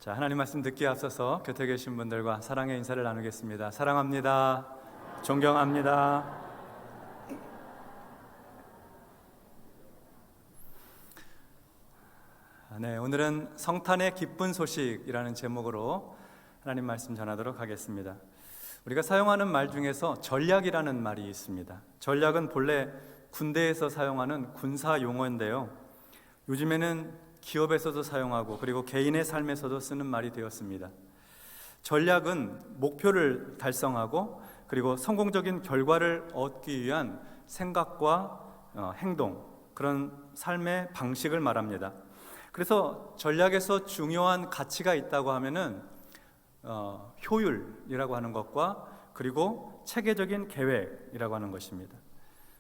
자, 하나님 말씀 듣기에 앞서서 곁에 계신 분들과 사랑의 인사를 나누겠습니다. 사랑합니다. 존경합니다. 네, 오늘은 성탄의 기쁜 소식이라는 제목으로 하나님 말씀 전하도록 하겠습니다. 우리가 사용하는 말 중에서 전략이라는 말이 있습니다. 전략은 본래 군대에서 사용하는 군사 용어인데요, 요즘에는 기업에서도 사용하고 그리고 개인의 삶에서도 쓰는 말이 되었습니다. 전략은 목표를 달성하고 그리고 성공적인 결과를 얻기 위한 생각과 행동, 그런 삶의 방식을 말합니다. 그래서 전략에서 중요한 가치가 있다고 하면은 효율이라고 하는 것과 그리고 체계적인 계획이라고 하는 것입니다.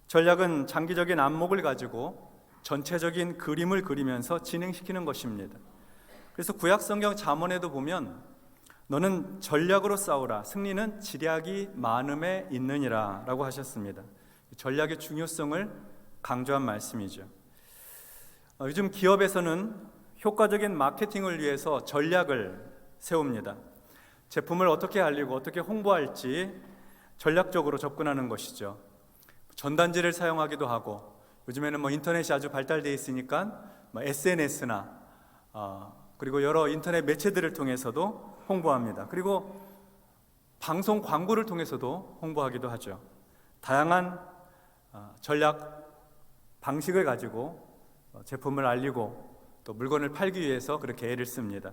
전략은 장기적인 안목을 가지고 전체적인 그림을 그리면서 진행시키는 것입니다. 그래서 구약 성경 잠언에도 보면 너는 전략으로 싸우라, 승리는 지략이 많음에 있느니라 라고 하셨습니다. 전략의 중요성을 강조한 말씀이죠. 요즘 기업에서는 효과적인 마케팅을 위해서 전략을 세웁니다. 제품을 어떻게 알리고 어떻게 홍보할지 전략적으로 접근하는 것이죠. 전단지를 사용하기도 하고, 요즘에는 인터넷이 아주 발달되어 있으니까 SNS나 그리고 여러 인터넷 매체들을 통해서도 홍보합니다. 그리고 방송 광고를 통해서도 홍보하기도 하죠. 다양한 전략 방식을 가지고 제품을 알리고 또 물건을 팔기 위해서 그렇게 애를 씁니다.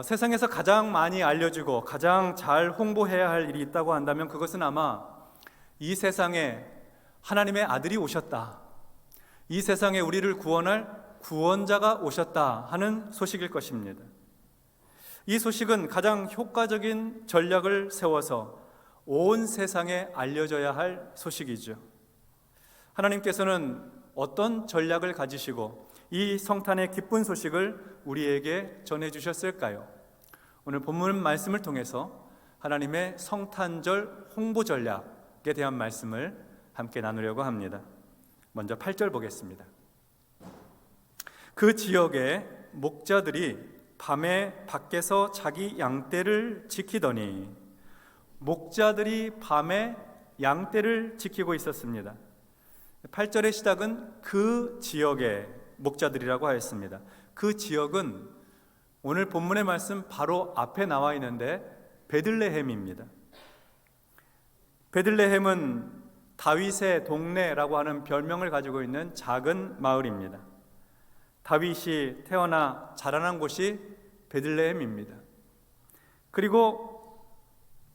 세상에서 가장 많이 알려지고 가장 잘 홍보해야 할 일이 있다고 한다면 그것은 아마 이 세상에 하나님의 아들이 오셨다, 이 세상에 우리를 구원할 구원자가 오셨다 하는 소식일 것입니다. 이 소식은 가장 효과적인 전략을 세워서 온 세상에 알려져야 할 소식이죠. 하나님께서는 어떤 전략을 가지시고 이 성탄의 기쁜 소식을 우리에게 전해주셨을까요? 오늘 본문 말씀을 통해서 하나님의 성탄절 홍보 전략에 대한 말씀을 함께 나누려고 합니다. 먼저 8절 보겠습니다. 그 지역의 목자들이 밤에 밖에서 자기 양떼를 지키더니, 목자들이 밤에 양떼를 지키고 있었습니다. 8절의 시작은 그 지역의 목자들이라고 하였습니다. 그 지역은 오늘 본문의 말씀 바로 앞에 나와 있는데 베들레헴입니다. 베들레헴은 다윗의 동네라고 하는 별명을 가지고 있는 작은 마을입니다. 다윗이 태어나 자라난 곳이 베들레헴입니다. 그리고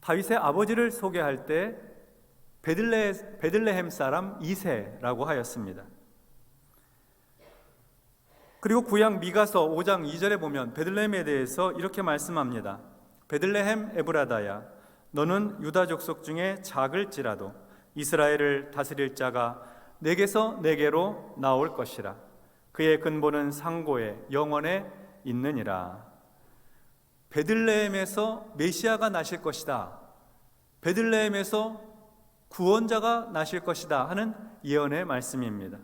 다윗의 아버지를 소개할 때 베들레헴 사람 이새라고 하였습니다. 그리고 구약 미가서 5장 2절에 보면 베들레헴에 대해서 이렇게 말씀합니다. 베들레헴 에브라다야, 너는 유다 족속 중에 작을지라도 이스라엘을 다스릴 자가 내게서 내게로 나올 것이라. 그의 근본은 상고에 영원에 있느니라. 베들레헴에서 메시아가 나실 것이다, 베들레헴에서 구원자가 나실 것이다 하는 예언의 말씀입니다.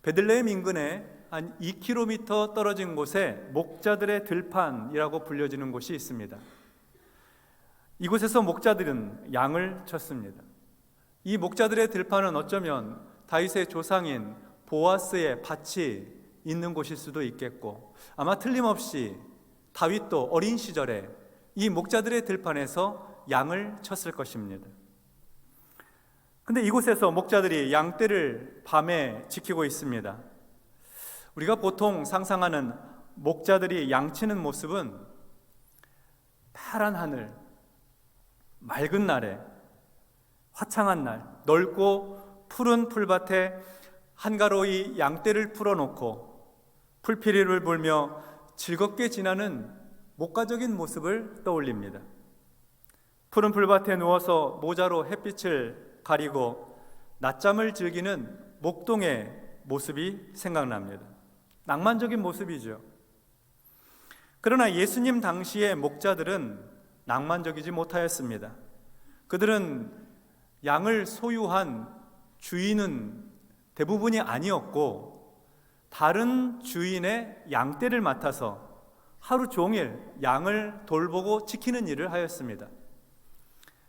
베들레헴 인근에 한 2km 떨어진 곳에 목자들의 들판이라고 불려지는 곳이 있습니다. 이곳에서 목자들은 양을 쳤습니다. 이 목자들의 들판은 어쩌면 다윗의 조상인 보아스의 밭이 있는 곳일 수도 있겠고, 아마 틀림없이 다윗도 어린 시절에 이 목자들의 들판에서 양을 쳤을 것입니다. 근데 이곳에서 목자들이 양떼를 밤에 지키고 있습니다. 우리가 보통 상상하는 목자들이 양치는 모습은 파란 하늘, 맑은 날에, 화창한 날, 넓고 푸른 풀밭에 한가로이 양떼를 풀어놓고 풀피리를 불며 즐겁게 지나는 목가적인 모습을 떠올립니다. 푸른 풀밭에 누워서 모자로 햇빛을 가리고 낮잠을 즐기는 목동의 모습이 생각납니다. 낭만적인 모습이죠. 그러나 예수님 당시의 목자들은 낭만적이지 못하였습니다. 그들은 양을 소유한 주인은 대부분이 아니었고, 다른 주인의 양떼를 맡아서 하루 종일 양을 돌보고 지키는 일을 하였습니다.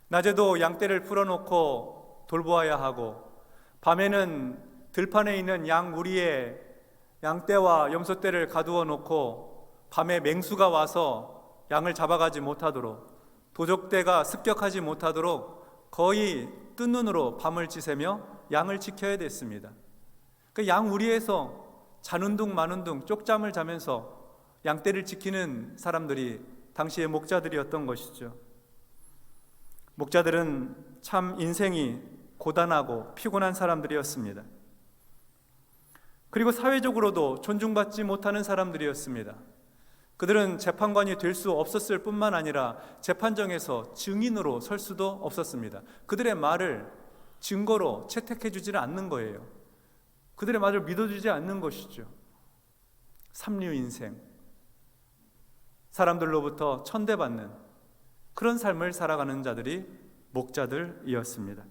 낮에도 양떼를 풀어놓고 돌보아야 하고, 밤에는 들판에 있는 양 무리에 양떼와 염소떼를 가두어 놓고 밤에 맹수가 와서 양을 잡아가지 못하도록, 도적대가 습격하지 못하도록 거의 뜬 눈으로 밤을 지새며 양을 지켜야 됐습니다. 그 양 우리에서 자는 둥 마는 둥 쪽잠을 자면서 양떼를 지키는 사람들이 당시의 목자들이었던 것이죠. 목자들은 참 인생이 고단하고 피곤한 사람들이었습니다. 그리고 사회적으로도 존중받지 못하는 사람들이었습니다. 그들은 재판관이 될 수 없었을 뿐만 아니라 재판정에서 증인으로 설 수도 없었습니다. 그들의 말을 증거로 채택해 주지는 않는 거예요. 그들의 말을 믿어주지 않는 것이죠. 삼류 인생, 사람들로부터 천대받는 그런 삶을 살아가는 자들이 목자들이었습니다.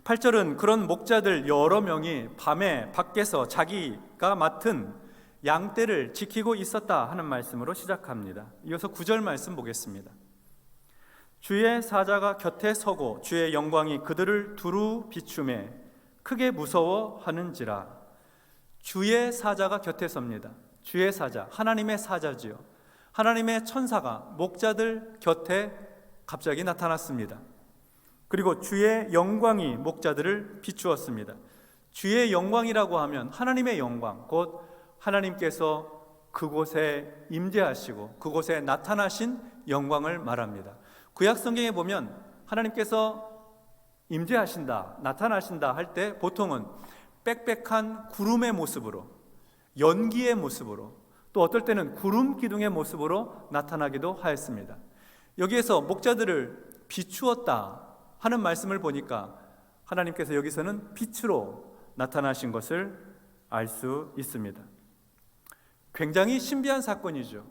8절은 그런 목자들 여러 명이 밤에 밖에서 자기가 맡은 양떼를 지키고 있었다 하는 말씀으로 시작합니다. 이어서 9절 말씀 보겠습니다. 주의 사자가 곁에 서고 주의 영광이 그들을 두루 비추매 크게 무서워하는지라. 주의 사자가 곁에 섭니다. 주의 사자, 하나님의 사자지요. 하나님의 천사가 목자들 곁에 갑자기 나타났습니다. 그리고 주의 영광이 목자들을 비추었습니다. 주의 영광이라고 하면 하나님의 영광, 곧 하나님께서 그곳에 임재하시고 그곳에 나타나신 영광을 말합니다. 구약 성경에 보면 하나님께서 임재하신다, 나타나신다 할 때 보통은 빽빽한 구름의 모습으로, 연기의 모습으로, 또 어떨 때는 구름 기둥의 모습으로 나타나기도 하였습니다. 여기에서 목자들을 비추었다 하는 말씀을 보니까 하나님께서 여기서는 빛으로 나타나신 것을 알 수 있습니다. 굉장히 신비한 사건이죠.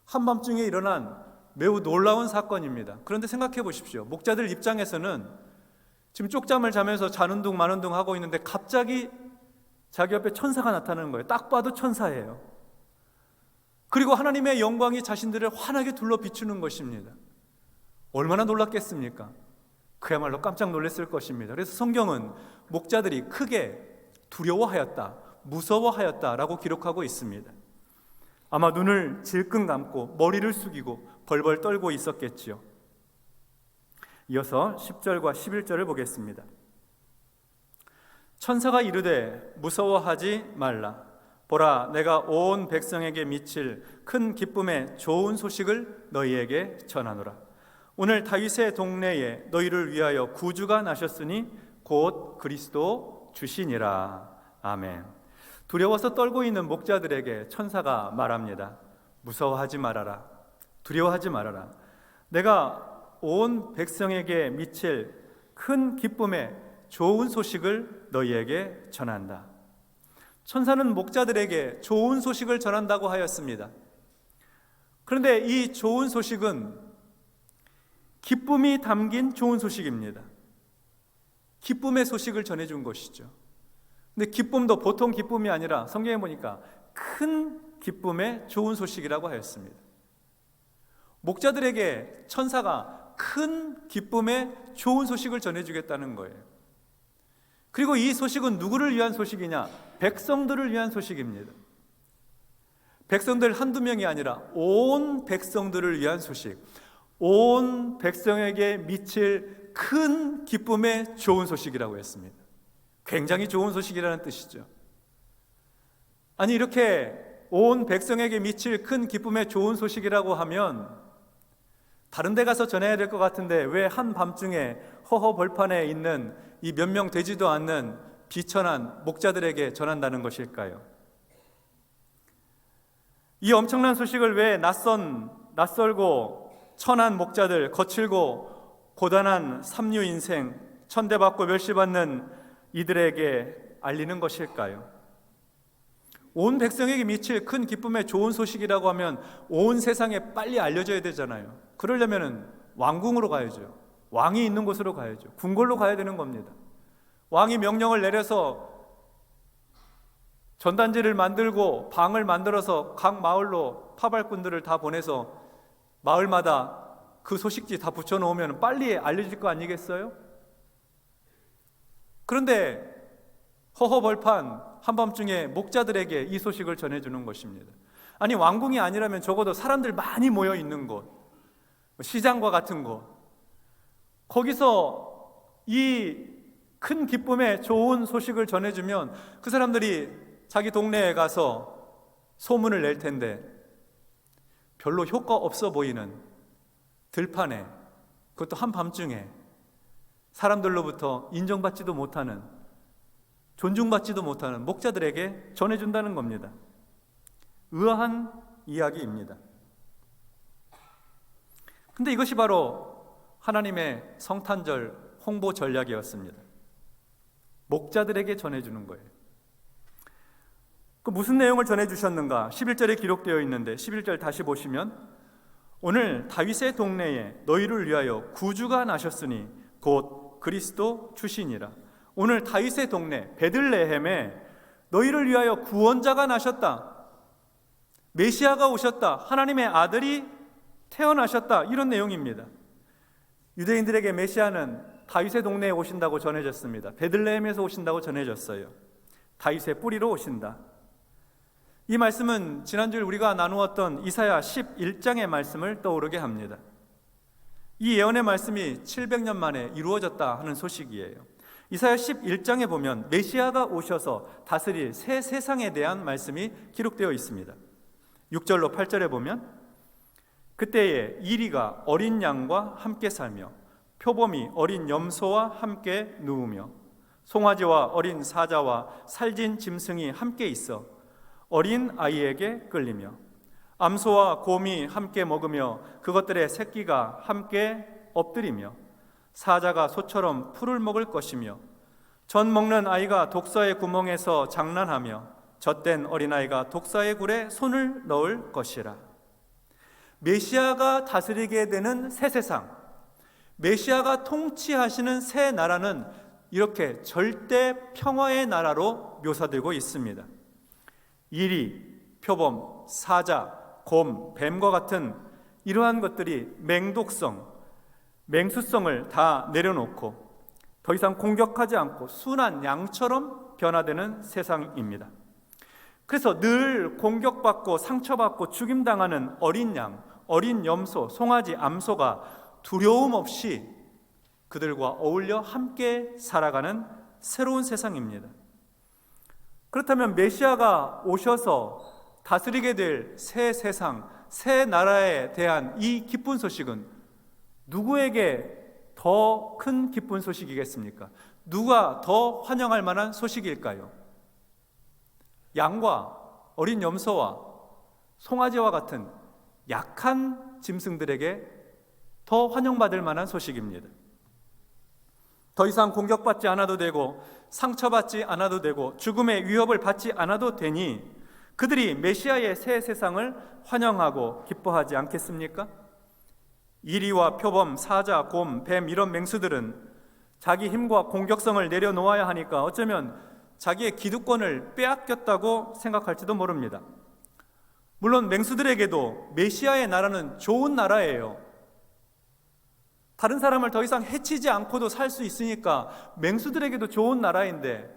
한밤중에 일어난 매우 놀라운 사건입니다. 그런데 생각해 보십시오. 목자들 입장에서는 지금 쪽잠을 자면서 자는 둥 마는 둥 하고 있는데 갑자기 자기 옆에 천사가 나타나는 거예요. 딱 봐도 천사예요. 그리고 하나님의 영광이 자신들을 환하게 둘러 비추는 것입니다. 얼마나 놀랐겠습니까? 그야말로 깜짝 놀랐을 것입니다. 그래서 성경은 목자들이 크게 두려워하였다, 무서워하였다라고 기록하고 있습니다. 아마 눈을 질끈 감고 머리를 숙이고 벌벌 떨고 있었겠지요. 이어서 10절과 11절을 보겠습니다. 천사가 이르되 무서워하지 말라. 보라, 내가 온 백성에게 미칠 큰 기쁨의 좋은 소식을 너희에게 전하노라. 오늘 다윗의 동네에 너희를 위하여 구주가 나셨으니 곧 그리스도 주시니라. 아멘. 두려워서 떨고 있는 목자들에게 천사가 말합니다. 무서워하지 말아라. 두려워하지 말아라. 내가 온 백성에게 미칠 큰 기쁨의 좋은 소식을 너희에게 전한다. 천사는 목자들에게 좋은 소식을 전한다고 하였습니다. 그런데 이 좋은 소식은 기쁨이 담긴 좋은 소식입니다. 기쁨의 소식을 전해준 것이죠. 근데 기쁨도 보통 기쁨이 아니라 성경에 보니까 큰 기쁨의 좋은 소식이라고 하였습니다. 목자들에게 천사가 큰 기쁨의 좋은 소식을 전해주겠다는 거예요. 그리고 이 소식은 누구를 위한 소식이냐? 백성들을 위한 소식입니다. 백성들 한두 명이 아니라 온 백성들을 위한 소식, 온 백성에게 미칠 큰 기쁨의 좋은 소식이라고 했습니다. 굉장히 좋은 소식이라는 뜻이죠. 아니, 이렇게 온 백성에게 미칠 큰 기쁨의 좋은 소식이라고 하면 다른 데 가서 전해야 될 것 같은데 왜 한밤중에 허허벌판에 있는 이 몇 명 되지도 않는 비천한 목자들에게 전한다는 것일까요? 이 엄청난 소식을 왜 낯설고 천한 목자들, 거칠고 고단한 삼류 인생, 천대받고 멸시받는 이들에게 알리는 것일까요? 온 백성에게 미칠 큰 기쁨의 좋은 소식이라고 하면 온 세상에 빨리 알려져야 되잖아요. 그러려면 왕궁으로 가야죠. 왕이 있는 곳으로 가야죠. 궁궐로 가야 되는 겁니다. 왕이 명령을 내려서 전단지를 만들고 방을 만들어서 각 마을로 파발꾼들을 다 보내서 마을마다 그 소식지 다 붙여놓으면 빨리 알려질 거 아니겠어요? 그런데 허허벌판 한밤중에 목자들에게 이 소식을 전해주는 것입니다. 아니, 왕궁이 아니라면 적어도 사람들 많이 모여 있는 곳, 시장과 같은 곳, 거기서 이 큰 기쁨의 좋은 소식을 전해주면 그 사람들이 자기 동네에 가서 소문을 낼 텐데, 별로 효과 없어 보이는 들판에, 그것도 한밤중에 사람들로부터 인정받지도 못하는, 존중받지도 못하는 목자들에게 전해준다는 겁니다. 의아한 이야기입니다. 근데 이것이 바로 하나님의 성탄절 홍보 전략이었습니다. 목자들에게 전해주는 거예요. 그 무슨 내용을 전해주셨는가? 11절에 기록되어 있는데 11절 다시 보시면, 오늘 다윗의 동네에 너희를 위하여 구주가 나셨으니 곧 그리스도 주시니라. 오늘 다윗의 동네 베들레헴에 너희를 위하여 구원자가 나셨다, 메시아가 오셨다, 하나님의 아들이 태어나셨다, 이런 내용입니다. 유대인들에게 메시아는 다윗의 동네에 오신다고 전해졌습니다. 베들레헴에서 오신다고 전해졌어요. 다윗의 뿌리로 오신다. 이 말씀은 지난주에 우리가 나누었던 이사야 11장의 말씀을 떠오르게 합니다. 이 예언의 말씀이 700년 만에 이루어졌다 하는 소식이에요. 이사야 11장에 보면 메시아가 오셔서 다스릴 새 세상에 대한 말씀이 기록되어 있습니다. 6절로 8절에 보면, 그때에 이리가 어린 양과 함께 살며 표범이 어린 염소와 함께 누우며 송아지와 어린 사자와 살진 짐승이 함께 있어 어린 아이에게 끌리며 암소와 곰이 함께 먹으며 그것들의 새끼가 함께 엎드리며 사자가 소처럼 풀을 먹을 것이며 젖 먹는 아이가 독사의 구멍에서 장난하며 젖된 어린아이가 독사의 굴에 손을 넣을 것이라. 메시아가 다스리게 되는 새 세상, 메시아가 통치하시는 새 나라는 이렇게 절대 평화의 나라로 묘사되고 있습니다. 이리, 표범, 사자, 곰, 뱀과 같은 이러한 것들이 맹독성, 맹수성을 다 내려놓고 더 이상 공격하지 않고 순한 양처럼 변화되는 세상입니다. 그래서 늘 공격받고 상처받고 죽임당하는 어린 양, 어린 염소, 송아지, 암소가 두려움 없이 그들과 어울려 함께 살아가는 새로운 세상입니다. 그렇다면 메시아가 오셔서 다스리게 될 새 세상, 새 나라에 대한 이 기쁜 소식은 누구에게 더 큰 기쁜 소식이겠습니까? 누가 더 환영할 만한 소식일까요? 양과 어린 염소와 송아지와 같은 약한 짐승들에게 더 환영받을 만한 소식입니다. 더 이상 공격받지 않아도 되고 상처받지 않아도 되고 죽음의 위협을 받지 않아도 되니 그들이 메시아의 새 세상을 환영하고 기뻐하지 않겠습니까? 이리와 표범, 사자, 곰, 뱀 이런 맹수들은 자기 힘과 공격성을 내려놓아야 하니까 어쩌면 자기의 기득권을 빼앗겼다고 생각할지도 모릅니다. 물론 맹수들에게도 메시아의 나라는 좋은 나라예요. 다른 사람을 더 이상 해치지 않고도 살 수 있으니까 맹수들에게도 좋은 나라인데,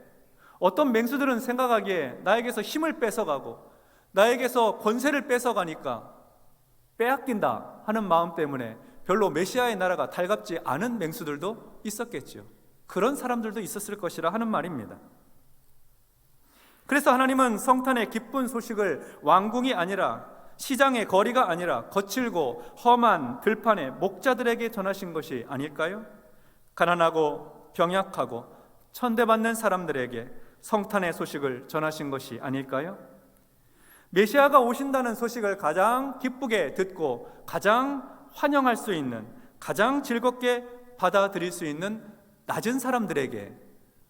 어떤 맹수들은 생각하기에 나에게서 힘을 뺏어가고 나에게서 권세를 뺏어가니까 빼앗긴다 하는 마음 때문에 별로 메시아의 나라가 달갑지 않은 맹수들도 있었겠죠. 그런 사람들도 있었을 것이라 하는 말입니다. 그래서 하나님은 성탄의 기쁜 소식을 왕궁이 아니라, 시장의 거리가 아니라 거칠고 험한 들판의 목자들에게 전하신 것이 아닐까요? 가난하고 병약하고 천대받는 사람들에게 성탄의 소식을 전하신 것이 아닐까요? 메시아가 오신다는 소식을 가장 기쁘게 듣고 가장 환영할 수 있는, 가장 즐겁게 받아들일 수 있는 낮은 사람들에게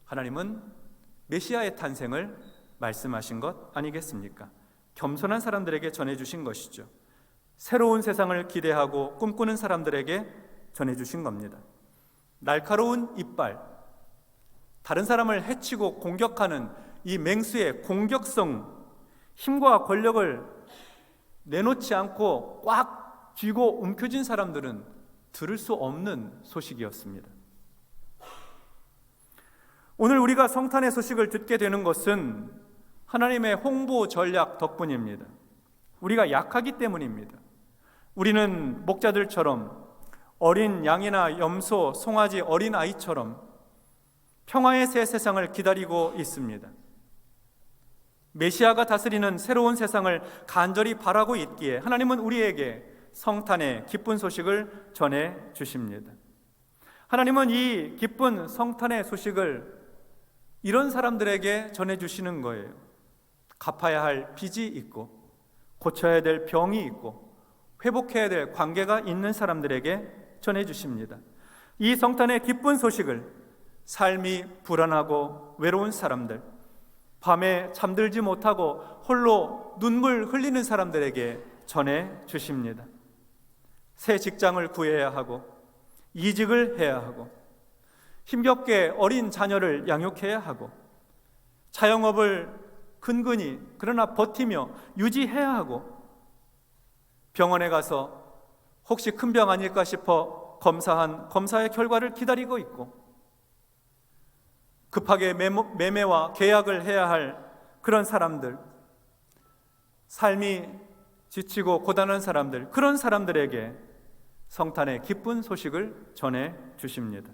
하나님은 메시아의 탄생을 말씀하신 것 아니겠습니까? 겸손한 사람들에게 전해주신 것이죠. 새로운 세상을 기대하고 꿈꾸는 사람들에게 전해주신 겁니다. 날카로운 이빨, 다른 사람을 해치고 공격하는 이 맹수의 공격성, 힘과 권력을 내놓지 않고 꽉 쥐고 움켜쥔 사람들은 들을 수 없는 소식이었습니다. 오늘 우리가 성탄의 소식을 듣게 되는 것은 하나님의 홍보 전략 덕분입니다. 우리가 약하기 때문입니다. 우리는 목자들처럼 어린 양이나 염소, 송아지, 어린 아이처럼 평화의 새 세상을 기다리고 있습니다. 메시아가 다스리는 새로운 세상을 간절히 바라고 있기에 하나님은 우리에게 성탄의 기쁜 소식을 전해 주십니다. 하나님은 이 기쁜 성탄의 소식을 이런 사람들에게 전해 주시는 거예요. 갚아야 할 빚이 있고 고쳐야 될 병이 있고 회복해야 될 관계가 있는 사람들에게 전해 주십니다. 이 성탄의 기쁜 소식을 삶이 불안하고 외로운 사람들, 밤에 잠들지 못하고 홀로 눈물 흘리는 사람들에게 전해 주십니다. 새 직장을 구해야 하고 이직을 해야 하고 힘겹게 어린 자녀를 양육해야 하고 자영업을 근근히 그러나 버티며 유지해야 하고 병원에 가서 혹시 큰 병 아닐까 싶어 검사의 결과를 기다리고 있고 급하게 매매와 계약을 해야 할 그런 사람들, 삶이 지치고 고단한 사람들, 그런 사람들에게 성탄의 기쁜 소식을 전해 주십니다.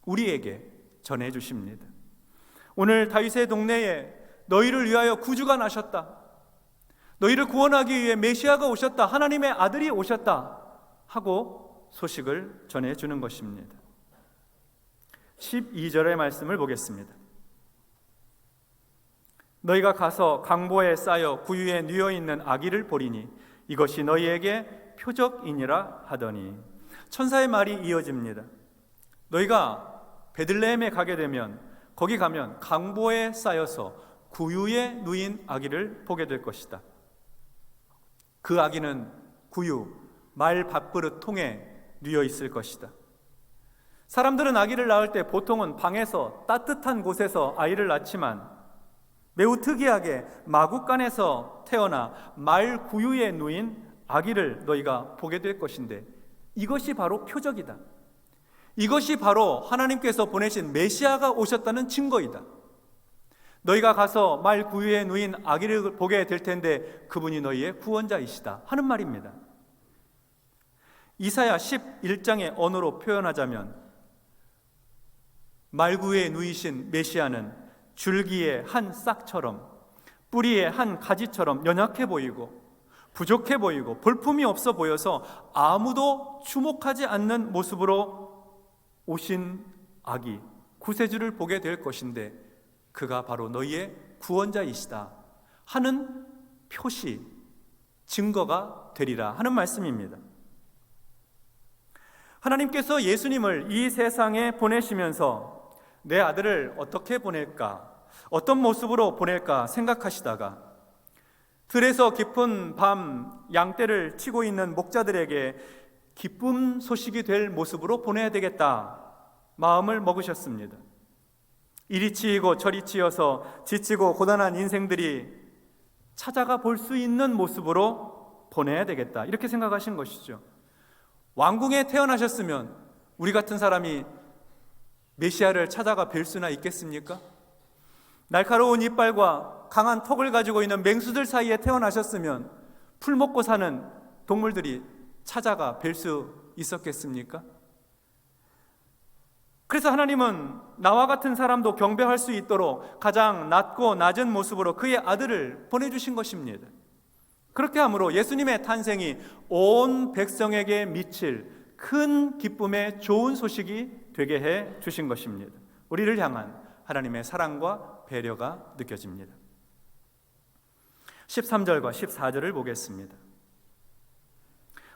우리에게 전해 주십니다. 오늘 다윗의 동네에 너희를 위하여 구주가 나셨다, 너희를 구원하기 위해 메시아가 오셨다, 하나님의 아들이 오셨다 하고 소식을 전해 주는 것입니다. 12절의 말씀을 보겠습니다. 너희가 가서 강보에 쌓여 구유에 누워 있는 아기를 보리니 이것이 너희에게 표적이니라 하더니, 천사의 말이 이어집니다. 너희가 베들레헴에 가게 되면 거기 가면 강보에 쌓여서 구유에 누인 아기를 보게 될 것이다. 그 아기는 구유, 말 밥그릇 통에 누워 있을 것이다. 사람들은 아기를 낳을 때 보통은 방에서 따뜻한 곳에서 아이를 낳지만 매우 특이하게 마구간에서 태어나 말 구유에 누인 아기를 너희가 보게 될 것인데, 이것이 바로 표적이다. 이것이 바로 하나님께서 보내신 메시아가 오셨다는 증거이다. 너희가 가서 말 구유에 누인 아기를 보게 될 텐데 그분이 너희의 구원자이시다 하는 말입니다. 이사야 11장의 언어로 표현하자면 말구에 누이신 메시아는 줄기의 한 싹처럼, 뿌리의 한 가지처럼 연약해 보이고 부족해 보이고 볼품이 없어 보여서 아무도 주목하지 않는 모습으로 오신 아기, 구세주를 보게 될 것인데 그가 바로 너희의 구원자이시다 하는 표시, 증거가 되리라 하는 말씀입니다. 하나님께서 예수님을 이 세상에 보내시면서 내 아들을 어떻게 보낼까, 어떤 모습으로 보낼까 생각하시다가 들에서 깊은 밤 양떼를 치고 있는 목자들에게 기쁨 소식이 될 모습으로 보내야 되겠다 마음을 먹으셨습니다. 이리 치이고 저리 치여서 지치고 고단한 인생들이 찾아가 볼 수 있는 모습으로 보내야 되겠다, 이렇게 생각하신 것이죠. 왕궁에 태어나셨으면 우리 같은 사람이 메시아를 찾아가 뵐 수나 있겠습니까? 날카로운 이빨과 강한 턱을 가지고 있는 맹수들 사이에 태어나셨으면 풀 먹고 사는 동물들이 찾아가 뵐 수 있었겠습니까? 그래서 하나님은 나와 같은 사람도 경배할 수 있도록 가장 낮고 낮은 모습으로 그의 아들을 보내주신 것입니다. 그렇게 함으로 예수님의 탄생이 온 백성에게 미칠 큰 기쁨의 좋은 소식이 되게 해 주신 것입니다. 우리를 향한 하나님의 사랑과 배려가 느껴집니다. 13절과 14절을 보겠습니다.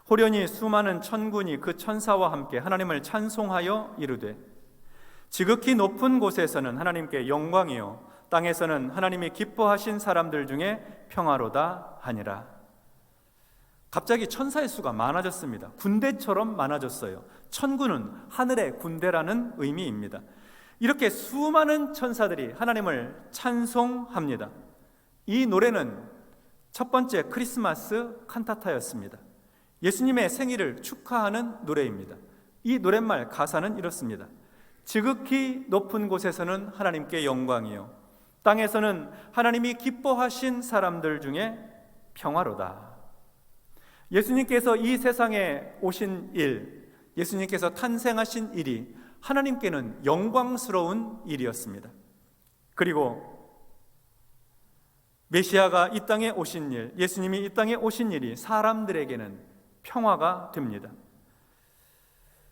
호련히 수많은 천군이 그 천사와 함께 하나님을 찬송하여 이르되, 지극히 높은 곳에서는 하나님께 영광이요 땅에서는 하나님이 기뻐하신 사람들 중에 평화로다 하니라. 갑자기 천사의 수가 많아졌습니다. 군대처럼 많아졌어요. 천군은 하늘의 군대라는 의미입니다. 이렇게 수많은 천사들이 하나님을 찬송합니다. 이 노래는 첫 번째 크리스마스 칸타타였습니다. 예수님의 생일을 축하하는 노래입니다. 이 노랫말 가사는 이렇습니다. 지극히 높은 곳에서는 하나님께 영광이요, 땅에서는 하나님이 기뻐하신 사람들 중에 평화로다. 예수님께서 이 세상에 오신 일, 예수님께서 탄생하신 일이 하나님께는 영광스러운 일이었습니다. 그리고 메시아가 이 땅에 오신 일, 예수님이 이 땅에 오신 일이 사람들에게는 평화가 됩니다.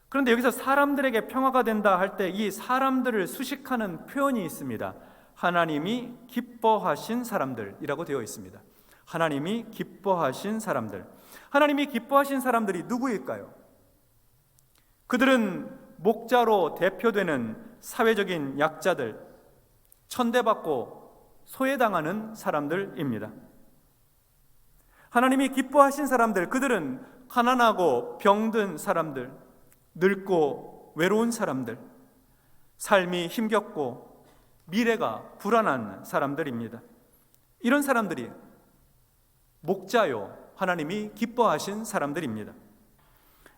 그런데 여기서 사람들에게 평화가 된다 할 때 이 사람들을 수식하는 표현이 있습니다. 하나님이 기뻐하신 사람들이라고 되어 있습니다. 하나님이 기뻐하신 사람들. 하나님이 기뻐하신 사람들이 누구일까요? 그들은 목자로 대표되는 사회적인 약자들, 천대받고 소외당하는 사람들입니다. 하나님이 기뻐하신 사람들, 그들은 가난하고 병든 사람들, 늙고 외로운 사람들, 삶이 힘겹고 미래가 불안한 사람들입니다. 이런 사람들이 목자요, 하나님이 기뻐하신 사람들입니다.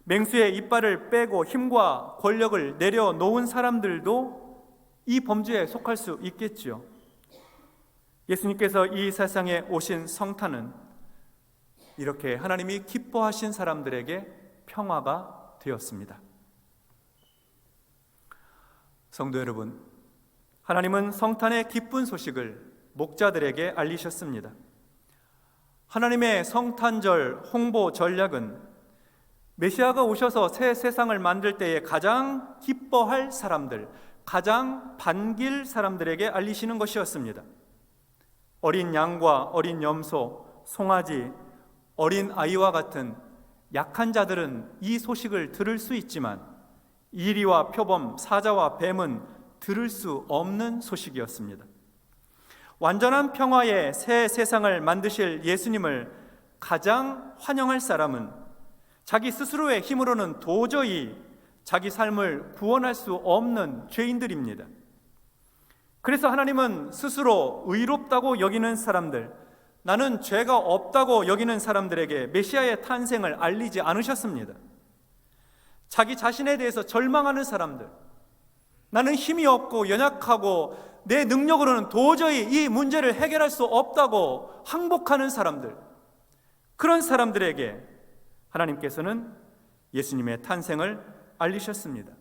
맹수의 이빨을 빼고 힘과 권력을 내려놓은 사람들도 이 범주에 속할 수 있겠지요. 예수님께서 이 세상에 오신 성탄은 이렇게 하나님이 기뻐하신 사람들에게 평화가 되었습니다. 성도 여러분, 하나님은 성탄의 기쁜 소식을 목자들에게 알리셨습니다. 하나님의 성탄절 홍보 전략은 메시아가 오셔서 새 세상을 만들 때에 가장 기뻐할 사람들, 가장 반길 사람들에게 알리시는 것이었습니다. 어린 양과 어린 염소, 송아지, 어린 아이와 같은 약한 자들은 이 소식을 들을 수 있지만 이리와 표범, 사자와 뱀은 들을 수 없는 소식이었습니다. 완전한 평화의 새 세상을 만드실 예수님을 가장 환영할 사람은 자기 스스로의 힘으로는 도저히 자기 삶을 구원할 수 없는 죄인들입니다. 그래서 하나님은 스스로 의롭다고 여기는 사람들, 나는 죄가 없다고 여기는 사람들에게 메시아의 탄생을 알리지 않으셨습니다. 자기 자신에 대해서 절망하는 사람들, 나는 힘이 없고 연약하고 내 능력으로는 도저히 이 문제를 해결할 수 없다고 항복하는 사람들, 그런 사람들에게 하나님께서는 예수님의 탄생을 알리셨습니다.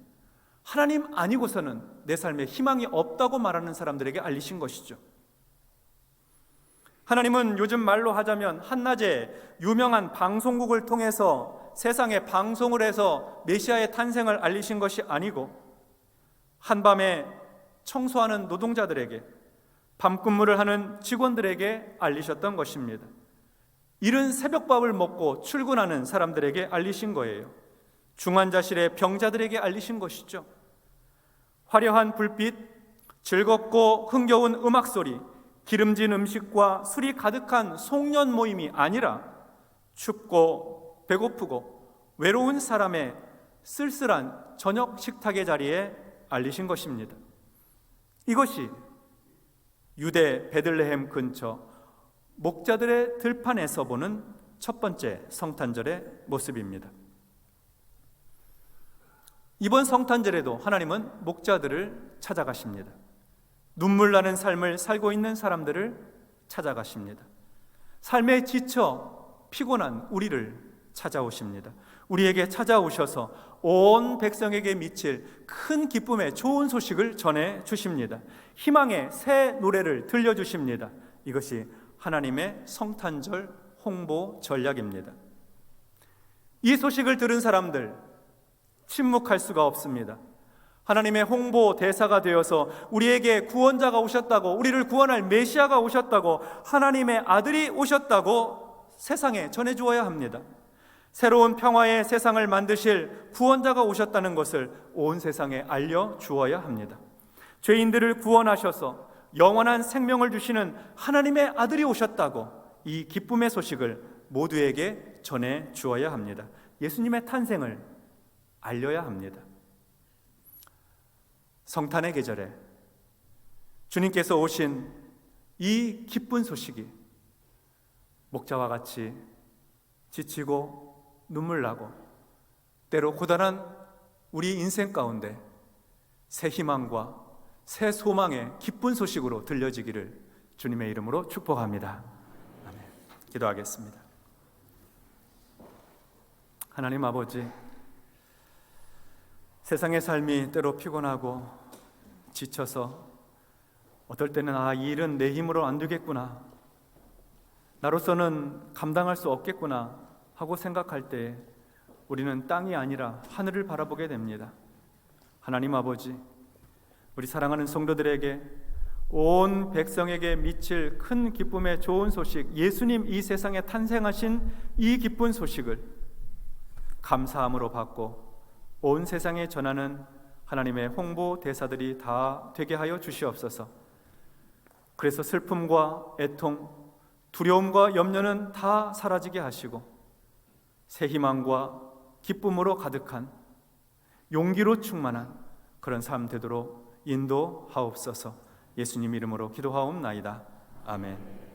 하나님 아니고서는 내 삶에 희망이 없다고 말하는 사람들에게 알리신 것이죠. 하나님은 요즘 말로 하자면 한낮에 유명한 방송국을 통해서 세상에 방송을 해서 메시아의 탄생을 알리신 것이 아니고 한밤에 청소하는 노동자들에게, 밤근무를 하는 직원들에게 알리셨던 것입니다. 이른 새벽밥을 먹고 출근하는 사람들에게 알리신 거예요. 중환자실의 병자들에게 알리신 것이죠. 화려한 불빛, 즐겁고 흥겨운 음악소리, 기름진 음식과 술이 가득한 송년 모임이 아니라 춥고 배고프고 외로운 사람의 쓸쓸한 저녁 식탁의 자리에 알리신 것입니다. 이것이 유대 베들레헴 근처 목자들의 들판에서 보는 첫 번째 성탄절의 모습입니다. 이번 성탄절에도 하나님은 목자들을 찾아가십니다. 눈물 나는 삶을 살고 있는 사람들을 찾아가십니다. 삶에 지쳐 피곤한 우리를 찾아오십니다. 우리에게 찾아오셔서 온 백성에게 미칠 큰 기쁨의 좋은 소식을 전해 주십니다. 희망의 새 노래를 들려주십니다. 이것이 하나님의 성탄절 홍보 전략입니다. 이 소식을 들은 사람들 침묵할 수가 없습니다. 하나님의 홍보 대사가 되어서 우리에게 구원자가 오셨다고, 우리를 구원할 메시아가 오셨다고, 하나님의 아들이 오셨다고 세상에 전해주어야 합니다. 새로운 평화의 세상을 만드실 구원자가 오셨다는 것을 온 세상에 알려주어야 합니다. 죄인들을 구원하셔서 영원한 생명을 주시는 하나님의 아들이 오셨다고 이 기쁨의 소식을 모두에게 전해주어야 합니다. 예수님의 탄생을 알려야 합니다. 성탄의 계절에 주님께서 오신 이 기쁜 소식이 목자와 같이 지치고 눈물 나고 때로 고단한 우리 인생 가운데 새 희망과 새 소망의 기쁜 소식으로 들려지기를 주님의 이름으로 축복합니다. 아멘. 기도하겠습니다. 하나님 아버지, 세상의 삶이 때로 피곤하고 지쳐서 어떨 때는 이 일은 내 힘으로 안 되겠구나, 나로서는 감당할 수 없겠구나 하고 생각할 때 우리는 땅이 아니라 하늘을 바라보게 됩니다. 하나님 아버지, 우리 사랑하는 성도들에게, 온 백성에게 미칠 큰 기쁨의 좋은 소식, 예수님 이 세상에 탄생하신 이 기쁜 소식을 감사함으로 받고 온 세상에 전하는 하나님의 홍보 대사들이 다 되게 하여 주시옵소서. 그래서 슬픔과 애통, 두려움과 염려는 다 사라지게 하시고 새 희망과 기쁨으로 가득한, 용기로 충만한 그런 삶 되도록 인도하옵소서. 예수님 이름으로 기도하옵나이다. 아멘.